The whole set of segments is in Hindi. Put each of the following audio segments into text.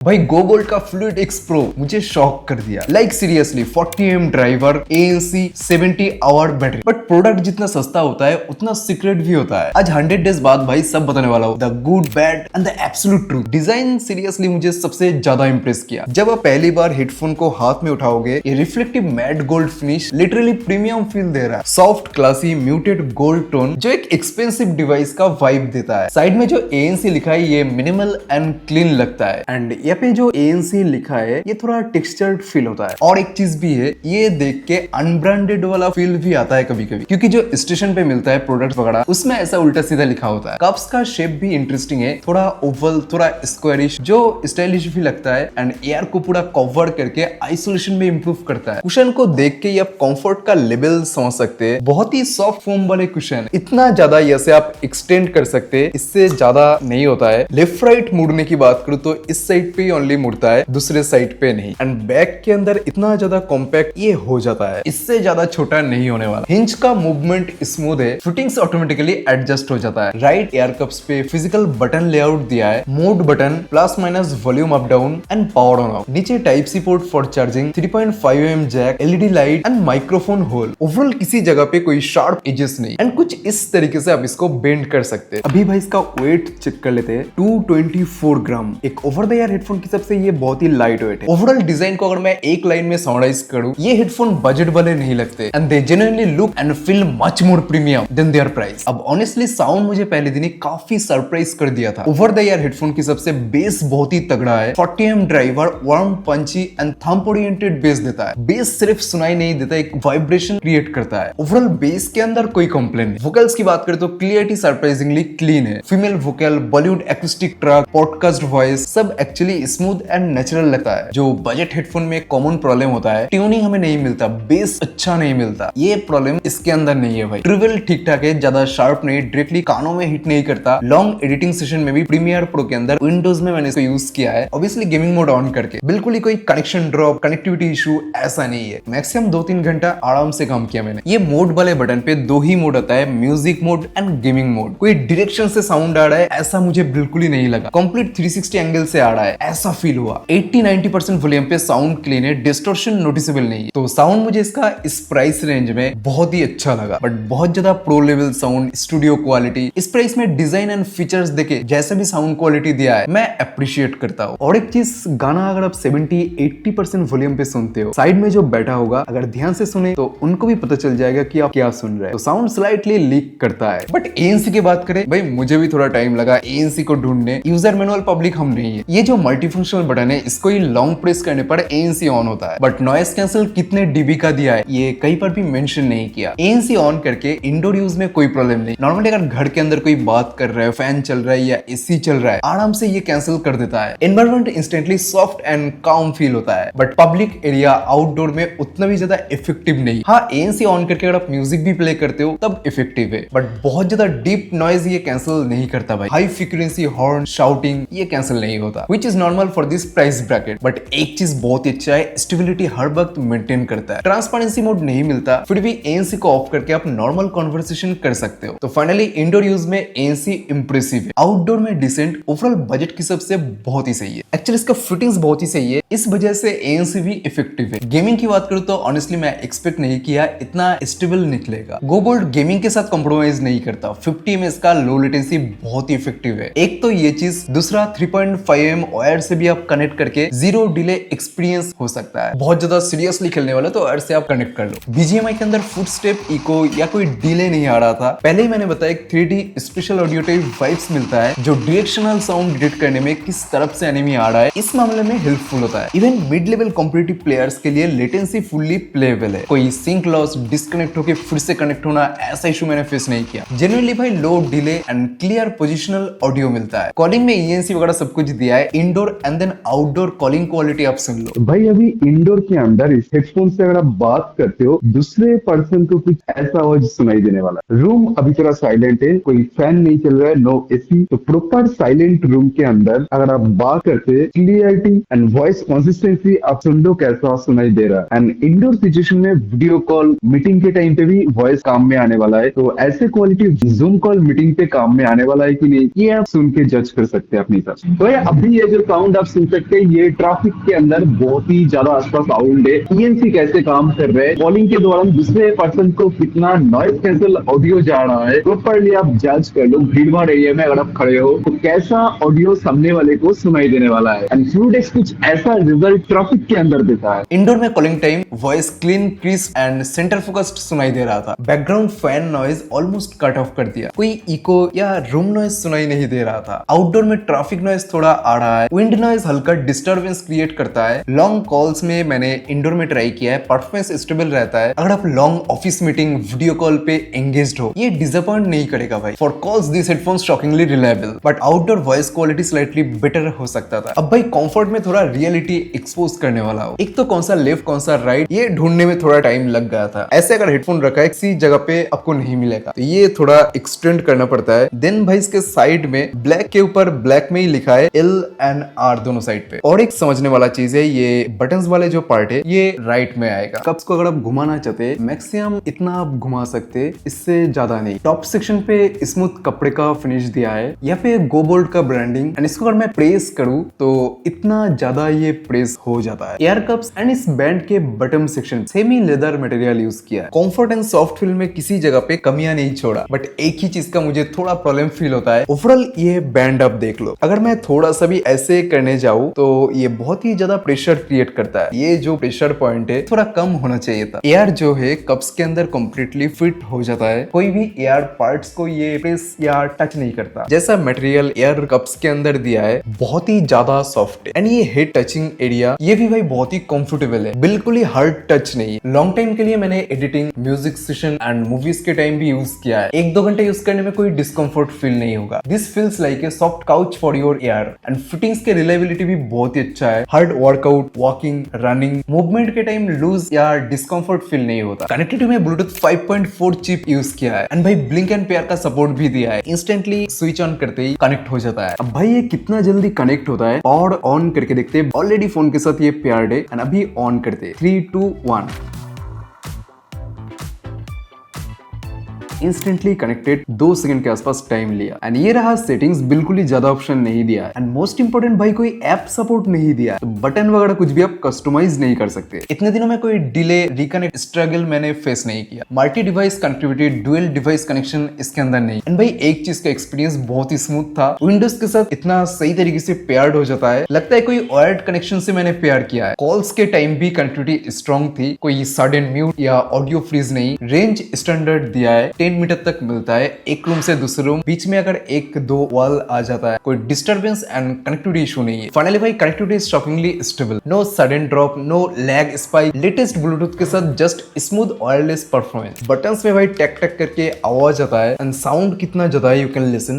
भाई गोगोल्ड का फ्लूइड एक्स प्रो मुझे शॉक कर दिया। Like seriously 40 mm driver, ANC, 70 our battery. But product जितना सस्ता होता है उतना सीक्रेट भी होता है। आज 100 डेज बाद भाई सब बताने वाला हूँ, the good, bad and the absolute truth. Design seriously मुझे सबसे ज्यादा इंप्रेस किया। जब आप पहली बार हेडफोन को हाथ में उठाओगे, ये reflective matte gold finish literally premium feel दे रहा है। Soft, classy, muted gold tone जो एक एक्सपेंसिव डिवाइस का वाइब देता है। साइड में जो ANC लिखा है ये मिनिमल एंड क्लीन लगता है। एंड यहाँ पे जो ANC लिखा है ये थोड़ा टेक्सचर्ड फील होता है। और एक चीज भी है, ये देख के अनब्रांडेड वाला फील भी आता है कभी कभी, क्योंकि जो स्टेशन पे मिलता है प्रोडक्ट वगैरह उसमें ऐसा उल्टा सीधा लिखा होता है। कप्स का शेप भी इंटरेस्टिंग है, थोड़ा ओवल, थोड़ा स्क्वायरिश, जो स्टाइलिश भी लगता है। एंड एयर को पूरा कवर करके आइसोलेशन में इंप्रूव करता है। कुशन को देख के आप कंफर्ट का लेवल समझ सकते हैं। बहुत ही सॉफ्ट फोम वाले कुशन, इतना ज्यादा जैसे आप एक्सटेंड कर सकते हैं, इससे ज्यादा नहीं होता है। लेफ्ट राइट मुड़ने की बात करूं तो इस साइड पे ओनली मुड़ता है, दूसरे साइड पे नहीं। एंड बैक के अंदर इतना ज्यादा कॉम्पैक्ट ये हो जाता है, इससे ज्यादा छोटा नहीं होने वाला। हिंज का मूवमेंट स्मूथ है, फिटिंग्स ऑटोमेटिकली एडजस्ट हो जाता है। राइट एयर कप्स पे फिजिकल बटन लेआउट दिया है, mode button, plus minus volume up down and power on off. नीचे type C port for charging, 3.5 mm jack, LED light and microphone hole. Overall किसी जगह पे कोई शार्प एजेस नहीं। एंड कुछ इस तरीके से आप इसको बेंड कर सकते हैं। अभी भाई इसका वेट चेक कर लेते हैं, 224 ग्राम। एक ओवर द ईयर हेडफोन की सबसे ये बहुत ही लाइट वेट है। ओवरऑल डिजाइन को अगर मैं एक लाइन में समराइज करूं, ये हेडफोन बजट वाले नहीं लगते and they genuinely look and feel much more premium than their price. अब ऑनेस्टली साउंड मुझे पहले दिन ही काफी सरप्राइज कर दिया था। ओवर द ईयर हेडफोन की सबसे बेस बहुत ही तगड़ा है। 40 mm driver, warm, punchy and thump oriented bass देता है। बेस सिर्फ सुनाई नहीं देता, एक वाइब्रेशन क्रिएट करता है। ओवरऑल बेस के अंदर कोई कंप्लेन नहीं। वोकल्स की बात करें तो क्लियरिटी सरप्राइजिंगली क्लीन है। Female vocal, Bollywood acoustic track, podcast voice सब एक्चुअली स्मूथ एंड नेचुरल लगता है। जो बजट हेडफोन में कॉमन प्रॉब्लम होता है, ट्यूनिंग हमें नहीं मिलता, बेस अच्छा नहीं मिलता, ये प्रॉब्लम इसके अंदर नहीं है भाई। ट्रिवल ठीक ठाक है, ज्यादा शार्प नहीं, डायरेक्टली कानों में हिट नहीं करता। लॉन्ग एडिटिंग सेशन में भी प्रीमियर प्रो के अंदर विंडोज में मैंने इसको यूज किया है, ऑब्वियसली गेमिंग मोड ऑन करके। बिल्कुल ही कोई कनेक्शन ड्रॉप, कनेक्टिविटी इशू ऐसा नहीं है। मैक्सिमम 2-3 घंटा आराम से काम किया मैंने। ये मोड वाले बटन पे 2 ही मोड आता है, music mode and gaming mode. कोई डायरेक्शन से साउंड आ रहा है ऐसा मुझे बिल्कुल ही नहीं लगा। कंप्लीट 360 एंगल से आ रहा है ऐसा फील हुआ। 80-90% वॉल्यूम पे साउंड क्लीन है, डिस्टॉर्शन नोटिसेबल नहीं है। तो साउंड मुझे इसका इस प्राइस रेंज में बहुत ही अच्छा लगा। बट बहुत ज्यादा pro level sound, studio quality, इस प्राइस में डिजाइन एंड फीचर्स देखे जैसे भी साउंड क्वालिटी दिया है मैं अप्रिशिएट करता हूँ। और एक चीज, गाना अगर आप 70-80% वॉल्यूम पे सुनते हो, साइड में जो बैठा होगा अगर ध्यान से सुने तो उनको भी पता चल जाएगा कि आप क्या सुन रहे हैं। तो साउंड स्लाइटली लीक करता है। बट ANC की बात करें भाई, मुझे भी थोड़ा टाइम लगा ANC को ढूंढने। यूजर मैनुअल पब्लिक हम नहीं है। ये जो मल्टीफंक्शनल बटन है, इसको ही लॉन्ग प्रेस करने पर ANC ऑन होता है। बट नॉइस कैंसिल कितने dB का दिया है ये कहीं पर भी मेंशन नहीं किया। ANC ऑन करके इंडोर यूज में कोई प्रॉब्लम नहीं। नॉर्मली अगर घर के अंदर कोई बात कर रहा है, फैन चल रहा है या AC चल रहा है, आराम से ये कैंसिल कर देता है। एनवायरनमेंट इंस्टेंटली सॉफ्ट एंड काम फील होता है। बट पब्लिक एरिया, आउटडोर में उतना भी ज्यादा इफेक्टिव नहीं। हाँ, ANC ऑन करके अगर आप म्यूजिक भी प्ले करते हो तब इफेक्टिव है। बट बहुत ज्यादा डीप नॉइज ये कैंसिल नहीं करता भाई। हाई फ्रीक्वेंसी हॉर्न, शाउटिंग ये कैंसिल नहीं होता, which is normal for this price bracket. But एक चीज बहुत ही अच्छा है, स्टेबिलिटी हर वक्त मेंटेन करता है। ट्रांसपेरेंसी मोड नहीं मिलता, फिर भी ANC को ऑफ करके आप नॉर्मल कन्वर्सेशन कर सकते हो। तो फाइनली इंडोर यूज में ANC इंप्रेसिव है, आउटडोर में डिसेंट, ओवरऑल बजट की सबसे बहुत ही सही है। एक्चुअली इसका फिटिंग्स बहुत ही सही है, इस वजह से ANC भी इफेक्टिव है। गेमिंग की बात करूं तो ऑनेस्टली मैं एक्सपेक्ट नहीं किया इतना स्टेबल निकलेगा। गोगोल्ड गेमिंग के साथ कॉम्प्रोमाइज नहीं करता। 50 में इसका लो लेटेंसी बहुत ही इफेक्टिव है। एक तो ये चीज, दूसरा 3.5 mm वायर से भी आप कनेक्ट करके जीरो डिले एक्सपीरियंस हो सकता है। बहुत ज्यादा सीरियसली खेलने वाला तो वायर से आप कनेक्ट कर लो। BGMI के अंदर फुटस्टेप, इको या कोई डिले नहीं आ रहा था। पहले ही मैंने बताया 3D special audio type vibes मिलता है, जो डायरेक्शनल साउंड डिटेक्ट करने में किस तरफ से एनिमी आ रहा है इस मामले में हेल्पफुल होता है। Even mid level competitive players के लिए लेटेंसी फुल्ली प्लेएबल है। कोई सिंक लॉस, डिस्कनेक्ट होकर फिर से कनेक्ट होना ऐसा इशू मैंने फेस नहीं किया। जनरली भाई low delay and clear positional audio मिलता है। कॉलिंग में ENC वगैरह सब कुछ दिया है। Indoor and then outdoor calling quality आप सुन लो भाई। अभी इंडोर के अंदर इस हेडफोन से अगर आप बात करते हो, दूसरे पर्सन को कुछ ऐसा आवाज सुनाई देने वाला। रूम अभी थोड़ा साइलेंट है, कोई फैन नहीं चल रहा है, नो AC। तो प्रॉपर साइलेंट रूम के अंदर अगर आप बात करते हैं, क्लियरिटी एंड वॉइस कंसिस्टेंसी आप सुन लो कैसा सुनाई दे रहा है। एंड इंडोर सिचुएशन में वीडियो कॉल, मीटिंग के टाइम पे भी वॉइस काम में आने वाला है। तो ऐसे क्वालिटी जूम कॉल मीटिंग पे काम में आने वाला है कि नहीं, ये आप सुन के जज कर सकते हैं अपनी तरफ। तो अभी ये जो साउंड आप सुन सकते हैं, ये ट्रैफिक के अंदर बहुत ही ज्यादा आसपास साउंड है। ईएनसी कैसे काम कर रहे हैं, कॉलिंग के दौरान दूसरे पर्सन को कितना नॉइज कैंसल ऑडियो जा रहा है, प्रॉपर्ली आप जज कर लो। भीड़ भाड़ एरिया में अगर आप खड़े हो तो कैसा ऑडियो सामने वाले को सुनाई देने वाला है। एंड फ्लूडेक्स कुछ ऐसा रिजल्ट ट्रैफिक के अंदर देता है। इंडोर में calling time voice clean, crisp and centre focused सुनाई दे रहा था। Background fan noise almost cut off कर दिया, कोई इको या रूम नॉइज सुनाई नहीं दे रहा था। आउटडोर में ट्रैफिक नॉइज थोड़ा आ रहा है, विंड नॉइज हल्का डिस्टर्बेंस क्रिएट करता है। लॉन्ग कॉल्स में मैंने इंडोर में ट्राई किया है, परफॉर्मेंस स्टेबल रहता है। अगर आप long office meeting video call पे एंगेज्ड हो, ये डिसअपॉइंट नहीं करेगा भाई। For calls this headphones shockingly reliable, but outdoor voice quality slightly better हो सकता था। अब भाई कंफर्ट में थोड़ा रियलिटी एक्सपोज करने वाला हो, एक तो कौन सा लेफ्ट कौन सा राइट ये ढूंढने में थोड़ा टाइम लग गया था। ऐसे अगर हेडफोन रखा है किसी जगह पे आपको नहीं मिलेगा, तो ये थोड़ा एक्सटेंड करना पड़ता है। देन भाई इसके साइड में ब्लैक के ऊपर ब्लैक में ही लिखा है L and R दोनों साइड पे। और एक समझने वाला चीज है, ये बटन्स वाले जो पार्ट है ये राइट में आएगा। कप्स को अगर आप घुमाना चाहते मैक्सिमम इतना आप घुमा सकते, इससे ज्यादा नहीं। टॉप सेक्शन पे स्मूथ कपड़े का फिनिश दिया है, यहाँ पे गोबोल्ड का ब्रांडिंग। एंड इसको अगर मैं प्रेस करूँ तो इतना ज्यादा ये प्रेस हो जाता है। एयर कप्स एंड इस बैंड के button section semi leather material use किया है। कंफर्ट एंड सॉफ्ट फील में किसी जगह पे कमियां नहीं छोड़ा, बट एक ही चीज का मुझे थोड़ा प्रॉब्लम फील होता है। ओवरऑल ये बैंड आप देख लो, अगर मैं थोड़ा सा भी ऐसे करने जाऊं तो ये बहुत ही ज्यादा प्रेशर क्रिएट करता है। ये जो प्रेशर पॉइंट है थोड़ा कम होना चाहिए था। एयर जो है कप्स के अंदर कंप्लीटली फिट हो जाता है, कोई भी एयर पार्ट्स को ये प्रेस या टच नहीं करता। जैसा मटेरियल एयर कप्स के अंदर दिया है बहुत ही ज्यादा सॉफ्ट है। एंड ये हेड टचिंग एरिया ये भी भाई बहुत ही कंफर्टेबल है, बिल्कुल ही हार्ड टच नहीं है। लॉन्ग टाइम के लिए मैंने editing, music session and movies के टाइम भी यूज किया है। 1-2 घंटे यूज करने में कोई डिस्कंफर्ट फील नहीं होगा। This feels like a soft couch for your air. And fittings के रिलायबिलिटी भी बहुत ही अच्छा है। Hard workout, walking, running, movement के टाइम लूज या डिस्कंफर्ट फील नहीं होता। कनेक्टिविटी में ब्लूटूथ 5.4 चिप यूज किया है। एंड भाई ब्लिंक एंड पेयर का सपोर्ट भी दिया है, इंस्टेंटली स्विच ऑन करते ही कनेक्ट हो जाता है। अब भाई ये कितना जल्दी कनेक्ट होता है और ऑन करके देखते हैं। ऑलरेडी फोन के साथ ये पेयर्ड है एंड अभी ऑन करते 3, 2, 1। इंस्टेंटली कनेक्टेड, 2 सेकंड के आसपास टाइम लिया। एंड ये रहा सेटिंग्स, बिल्कुल ही ज्यादा ऑप्शन नहीं दिया है। एंड मोस्ट इंपोर्टेंट भाई कोई ऐप सपोर्ट नहीं दिया है, तो बटन वगैरह कुछ भी आप कस्टमाइज नहीं कर सकते। इतने दिनों में कोई डिले, रिकनेक्ट स्ट्रगल मैंने फेस नहीं किया। Multi device connectivity, dual device connection इसके अंदर नहीं। एंड भाई एक चीज का एक्सपीरियंस बहुत ही स्मूथ था, विंडोज के साथ इतना सही तरीके से पेयर्ड हो जाता है, लगता है कोई वायर्ड कनेक्शन से मैंने पेयर किया है। कॉल्स के टाइम भी कनेक्टिविटी स्ट्रॉन्ग थी, कोई सडन म्यूट या ऑडियो फ्रीज नहीं। रेंज स्टैंडर्ड दिया है, 10 मीटर तक मिलता है एक रूम से दूसरे रूम। बीच में अगर 1-2 वॉल आ जाता है, कोई डिस्टर्बेंस एंड कनेक्टिविटी इशू नहीं है। फाइनली भाई connectivity is shockingly stable, no sudden drop, no lag spike. Latest Bluetooth के साथ just smooth wireless performance. Buttons में भाई टैक टैक करके आवाज आता है एंड साउंड कितना ज्यादा है यू कैन लिसन।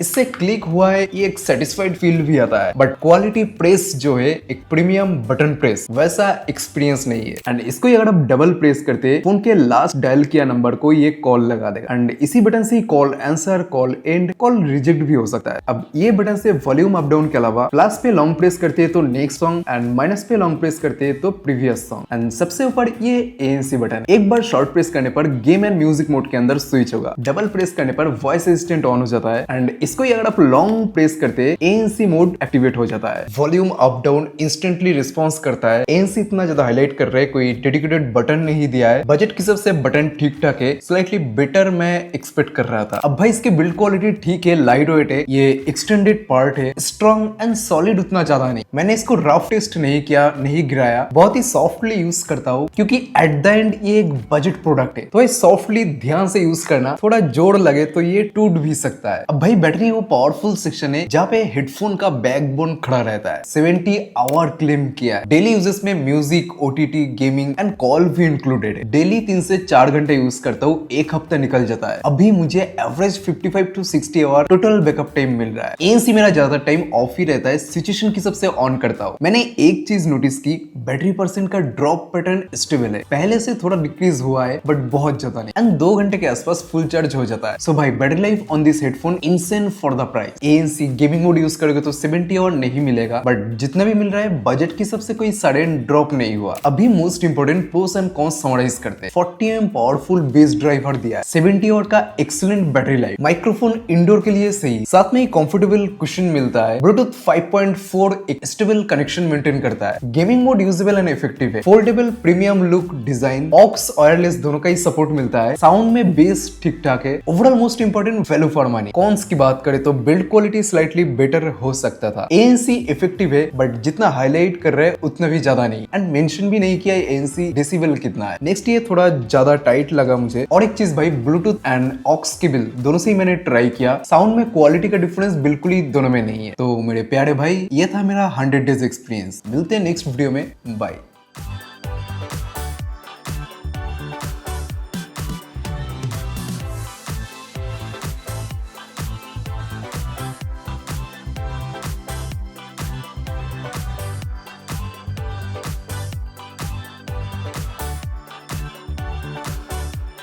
इससे क्लिक हुआ है ये एक सेटिस्फाइड फील भी आता है, बट क्वालिटी प्रेस जो है एक प्रीमियम बटन प्रेस वैसा एक्सपीरियंस नहीं है। एंड इसको अगर आप डबल प्रेस करते फोन के लास्ट डायल किया नंबर को ये कॉल लगा देगा। एंड इसी बटन से ही call answer, call end, call reject भी हो सकता है। अब ये बटन से वॉल्यूम अप डाउन के अलावा प्लस पे लॉन्ग प्रेस करते हैं तो नेक्स्ट सॉन्ग एंड माइनस पे लॉन्ग प्रेस करते हैं तो प्रीवियस सॉन्ग। एंड सबसे ऊपर ये ANC बटन, एक बार शॉर्ट प्रेस करने पर गेम एंड म्यूजिक मोड के अंदर स्विच होगा। डबल प्रेस करने पर वॉइस असिस्टेंट ऑन हो जाता है। एंड इसको अगर आप लॉन्ग प्रेस करते ANC मोड एक्टिवेट हो जाता है। Volume up down instantly response करता है। ANC इतना ज्यादा हाईलाइट कर रहे हैं, कोई डेडिकेटेड बटन नहीं दिया है। बजट की सबसे बटन ठीक ठाक है, स्लाइटली बेटर मैं एक्सपेक्ट कर रहा था। अब भाई इसकी बिल्ड क्वालिटी ठीक है, लाइट वेट है, ये एक्सटेंडेड पार्ट है, स्ट्रॉन्ग एंड सॉलिड उतना ज्यादा नहीं। मैंने इसको रफ टेस्ट नहीं किया, नहीं गिराया, बहुत ही सॉफ्टली यूज करता हूँ क्योंकि एट द एंड ये एक बजट प्रोडक्ट है, तो ये सॉफ्टली ध्यान से यूज करना, थोड़ा जोर लगे तो ये टूट भी सकता है। अब भाई बैटरी वो पावरफुल सेक्शन है जहाँ पे हेडफोन का बैकबोन खड़ा रहता है। 70 आवर क्लेम किया है। डेली यूजेस में music, OTT, gaming and call भी इंक्लूडेड है। डेली 3 से 4 घंटे यूज करता हूँ, एक हफ्ता निकल जाता है। अभी मुझे average 55 to 60 hour total backup time मिल रहा है। ANC मेरा ज्यादा टाइम ऑफ ही रहता है, सिचुएशन की सबसे ऑन करता हूँ। मैंने एक चीज नोटिस की, बैटरी परसेंट का ड्रॉप पैटर्न स्टेबल है, पहले से थोड़ा डिक्रीज हुआ है बट बहुत ज्यादा नहीं। एंड 2 घंटे के आसपास फुल चार्ज हो जाता है। सो भाई battery life on this headphone insane excellent for the price. ANC gaming mode use करोगे तो 70 आवर नहीं मिलेगा, बट जितना भी मिल रहा है बजट की सबसे कोई सडन ड्रॉप नहीं हुआ। अभी most important pros and cons summarise करते हैं। 40 एम पावरफुल बेस ड्राइवर दिया है, 70 आवर का excellent battery life, microphone indoor के लिए सही, साथ में कंफर्टेबल कुशन मिलता है, ब्लूटूथ 5.4 एक स्टेबल कनेक्शन मेंटेन करता है, gaming mode usable and effective है, foldable premium look design, aux wireless दोनों का ही सपोर्ट मिलता है, साउंड में बेस ठीक ठाक है। Overall most important value for money. Cons की बात करें तो बिल्ड क्वालिटी स्लाइटली बेटर हो सकता था। ANC इफेक्टिव है, बट जितना हाईलाइट कर रहे हैं उतना भी ज्यादा नहीं, एंड मेंशन भी नहीं किया ANC डेसिबल कितना है। नेक्स्ट ये थोड़ा ज्यादा टाइट लगा मुझे। और एक चीज भाई, ब्लूटूथ एंड ऑक्स केबल दोनों से ही मैंने ट्राई किया, साउंड में क्वालिटी का डिफरेंस बिल्कुल ही दोनों में नहीं है। तो मेरे प्यारे भाई, ये था मेरा 100 डेज एक्सपीरियंस। मिलते हैं नेक्स्ट वीडियो में, बाय।